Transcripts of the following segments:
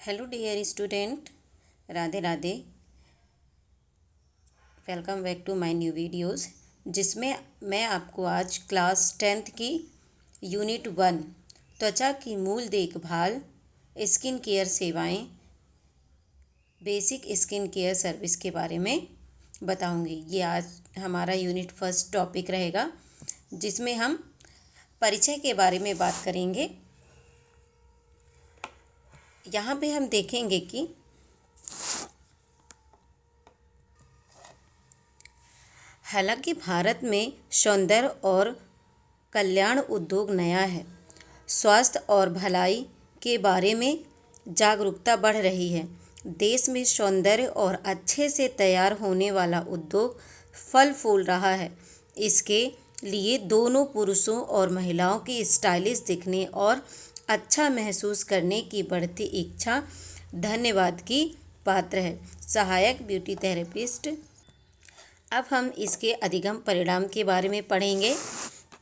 Hello dear student, Radhe Radhe. Welcome back to my new videos, जिसमें मैं आपको आज क्लास 10th की यूनिट 1 त्वचा की मूल देखभाल, स्किन केयर सेवाएं, बेसिक स्किन केयर सर्विस के बारे में बताऊंगी। ये आज हमारा यूनिट फर्स्ट टॉपिक रहेगा, जिसमें हम परिचय के बारे में बात करेंगे। यहाँ पे हम देखेंगे कि हालांकि भारत में सौंदर्य और कल्याण उद्योग नया है, स्वास्थ्य और भलाई के बारे में जागरूकता बढ़ रही है। देश में सौंदर्य और अच्छे से तैयार होने वाला उद्योग फल फूल रहा है। इसके लिए दोनों पुरुषों और महिलाओं की स्टाइलिश दिखने और अच्छा महसूस करने की बढ़ती इच्छा धन्यवाद की पात्र है। सहायक ब्यूटी थेरेपिस्ट। अब हम इसके अधिगम परिणाम के बारे में पढ़ेंगे।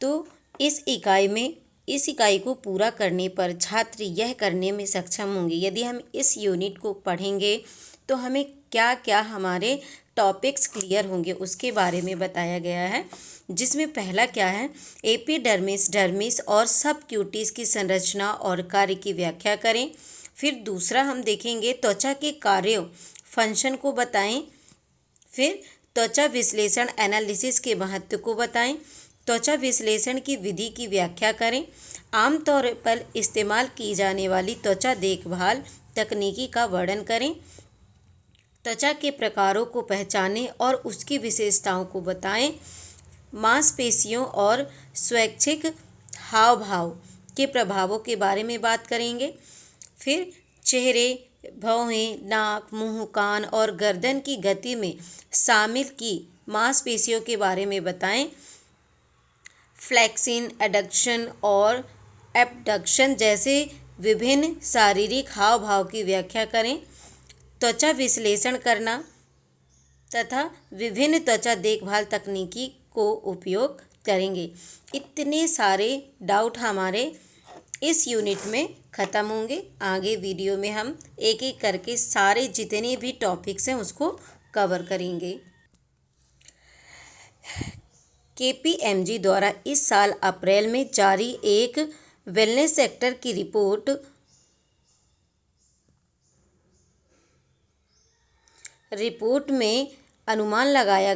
तो इस इकाई को पूरा करने पर छात्र यह करने में सक्षम होंगे। यदि हम इस यूनिट को पढ़ेंगे तो हमें क्या क्या हमारे टॉपिक्स क्लियर होंगे उसके बारे में बताया गया है। जिसमें पहला क्या है, एपिडर्मिस, डर्मिस और सबक्यूटिस की संरचना और कार्य की व्याख्या करें। फिर दूसरा हम देखेंगे त्वचा के कार्यों, फंक्शन को बताएं। फिर त्वचा विश्लेषण एनालिसिस के महत्व को बताएं। त्वचा विश्लेषण की विधि की व्याख्या करें। आमतौर पर इस्तेमाल की जाने वाली त्वचा देखभाल तकनीकी का वर्णन करें। त्वचा के प्रकारों को पहचानें और उसकी विशेषताओं को बताएं। मांसपेशियों और स्वैच्छिक हाव भाव के प्रभावों के बारे में बात करेंगे। फिर चेहरे, भौहें, नाक, मुंह, कान और गर्दन की गति में शामिल की मांसपेशियों के बारे में बताएं। फ्लेक्सिन, एडक्शन और एबडक्शन जैसे विभिन्न शारीरिक हाव भाव की व्याख्या करें। त्वचा विश्लेषण करना तथा विभिन्न त्वचा देखभाल तकनीकी को उपयोग करेंगे। इतने सारे डाउट हमारे इस यूनिट में ख़त्म होंगे। आगे वीडियो में हम एक एक करके सारे जितने भी टॉपिक्स हैं उसको कवर करेंगे। KPMG द्वारा इस साल अप्रैल में जारी एक वेलनेस सेक्टर की रिपोर्ट में अनुमान लगाया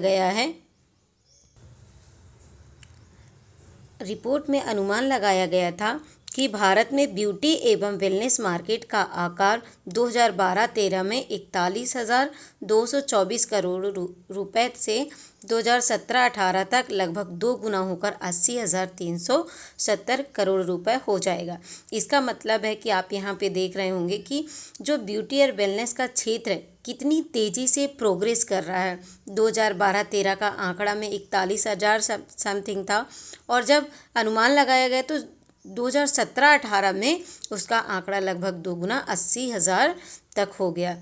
गया था कि भारत में ब्यूटी एवं वेलनेस मार्केट का आकार 2012-13 में 41,224 करोड़ रुपए से 2017-18 तक लगभग 2 गुना होकर 80,370 करोड़ रुपए हो जाएगा। इसका मतलब है कि आप यहाँ पे देख रहे होंगे कि जो ब्यूटी और वेलनेस का क्षेत्र कितनी तेज़ी से प्रोग्रेस कर रहा है। 2012-13 का आंकड़ा में 41,000 समथिंग था और जब अनुमान लगाया गया तो 2017-18 में उसका आंकड़ा लगभग 2 गुना 80,000 तक हो गया।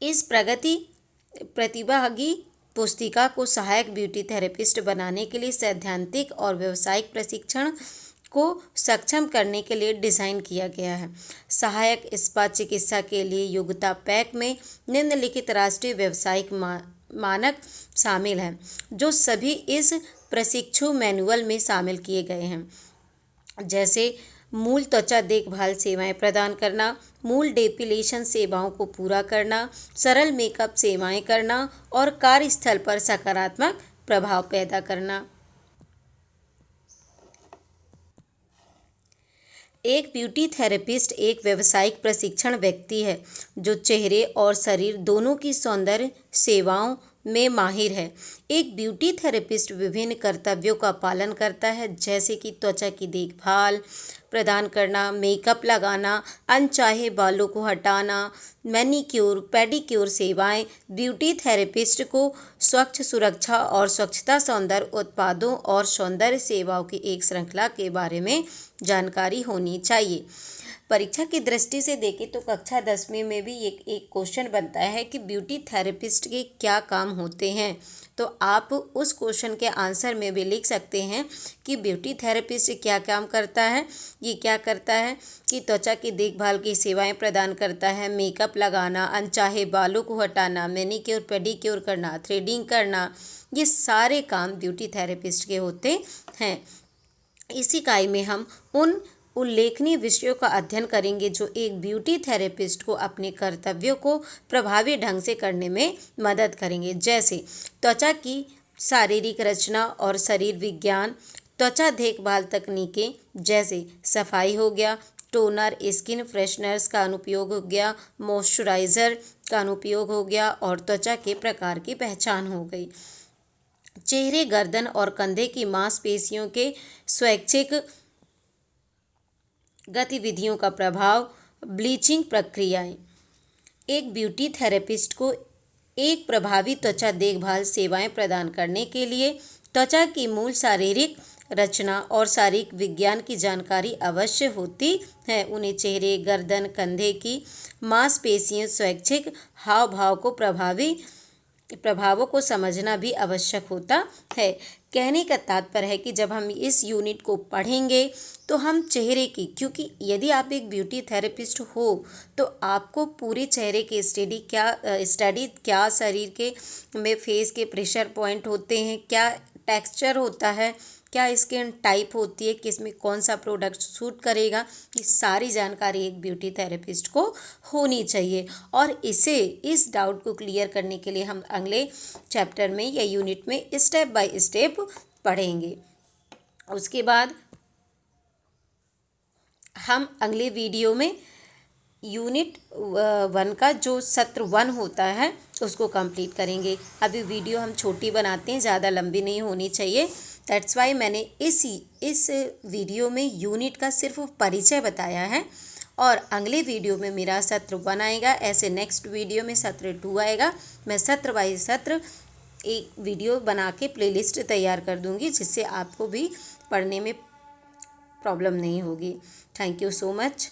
इस प्रगति प्रतिभागी पुस्तिका को सहायक ब्यूटी थेरेपिस्ट बनाने के लिए सैद्धांतिक और व्यावसायिक प्रशिक्षण को सक्षम करने के लिए डिज़ाइन किया गया है। सहायक स्पा चिकित्सा के लिए योग्यता पैक में निम्नलिखित राष्ट्रीय व्यावसायिक मानक शामिल हैं, जो सभी इस प्रशिक्षु मैनुअल में शामिल किए गए हैं। जैसे मूल त्वचा देखभाल सेवाएं प्रदान करना, मूल डेपिलेशन सेवाओं को पूरा करना, सरल मेकअप सेवाएं करना और कार्यस्थल पर सकारात्मक प्रभाव पैदा करना। एक ब्यूटी थेरेपिस्ट एक व्यावसायिक प्रशिक्षण व्यक्ति है जो चेहरे और शरीर दोनों की सौंदर्य सेवाओं में माहिर है। एक ब्यूटी थेरेपिस्ट विभिन्न कर्तव्यों का पालन करता है, जैसे कि त्वचा की देखभाल प्रदान करना, मेकअप लगाना, अनचाहे बालों को हटाना, मैनीक्योर, पेडिक्योर सेवाएं। ब्यूटी थेरेपिस्ट को स्वच्छ सुरक्षा और स्वच्छता सौंदर्य उत्पादों और सौंदर्य सेवाओं की एक श्रृंखला के बारे में जानकारी होनी चाहिए। परीक्षा की दृष्टि से देखें तो कक्षा 10वीं में भी एक क्वेश्चन बनता है कि ब्यूटी थेरेपिस्ट के क्या काम होते हैं। तो आप उस क्वेश्चन के आंसर में भी लिख सकते हैं कि ब्यूटी थेरेपिस्ट क्या काम करता है। ये क्या करता है कि त्वचा की देखभाल की सेवाएं प्रदान करता है, मेकअप लगाना, अनचाहे बालों को हटाना, मैनीक्योर पेडीक्योर करना, थ्रेडिंग करना, ये सारे काम ब्यूटी थेरेपिस्ट के होते हैं। इस इकाई में हम उन उल्लेखनीय विषयों का अध्ययन करेंगे जो एक ब्यूटी थेरेपिस्ट को अपने कर्तव्यों को प्रभावी ढंग से करने में मदद करेंगे, जैसे त्वचा की शारीरिक रचना और शरीर विज्ञान, त्वचा देखभाल तकनीकें जैसे सफाई हो गया, टोनर, स्किन फ्रेशनर्स का अनुपयोग हो गया, मॉइस्चराइज़र का अनुपयोग हो गया और त्वचा के प्रकार की पहचान हो गई। चेहरे, गर्दन और कंधे की मांसपेशियों के स्वैच्छिक गतिविधियों का प्रभाव, ब्लीचिंग प्रक्रियाएं। एक ब्यूटी थेरेपिस्ट को एक प्रभावी त्वचा देखभाल सेवाएं प्रदान करने के लिए त्वचा की मूल शारीरिक रचना और शारीरिक विज्ञान की जानकारी अवश्य होती है। उन्हें चेहरे, गर्दन, कंधे की मांसपेशियों, स्वैच्छिक हाव भाव को प्रभावों को समझना भी आवश्यक होता है। कहने का तात्पर्य है कि जब हम इस यूनिट को पढ़ेंगे तो हम चेहरे की, क्योंकि यदि आप एक ब्यूटी थेरेपिस्ट हो तो आपको पूरे चेहरे की स्टडी क्या शरीर के में फेस के प्रेशर पॉइंट होते हैं, क्या टेक्सचर होता है, क्या स्किन टाइप होती है, किस में कौन सा प्रोडक्ट सूट करेगा, ये सारी जानकारी एक ब्यूटी थेरेपिस्ट को होनी चाहिए। और इस डाउट को क्लियर करने के लिए हम अगले चैप्टर में या यूनिट में स्टेप बाय स्टेप पढ़ेंगे। उसके बाद हम अगले वीडियो में यूनिट 1 का जो सत्र 1 होता है उसको कंप्लीट करेंगे। अभी वीडियो हम छोटी बनाते हैं, ज़्यादा लंबी नहीं होनी चाहिए। दैट्स वाई मैंने इस वीडियो में यूनिट का सिर्फ परिचय बताया है और अगले वीडियो में मेरा सत्र 1 आएगा। ऐसे नेक्स्ट वीडियो में सत्र 2 आएगा। मैं सत्र बाई सत्र एक वीडियो बना के प्लेलिस्ट तैयार कर दूंगी, जिससे आपको भी पढ़ने में प्रॉब्लम नहीं होगी। Thank you so much.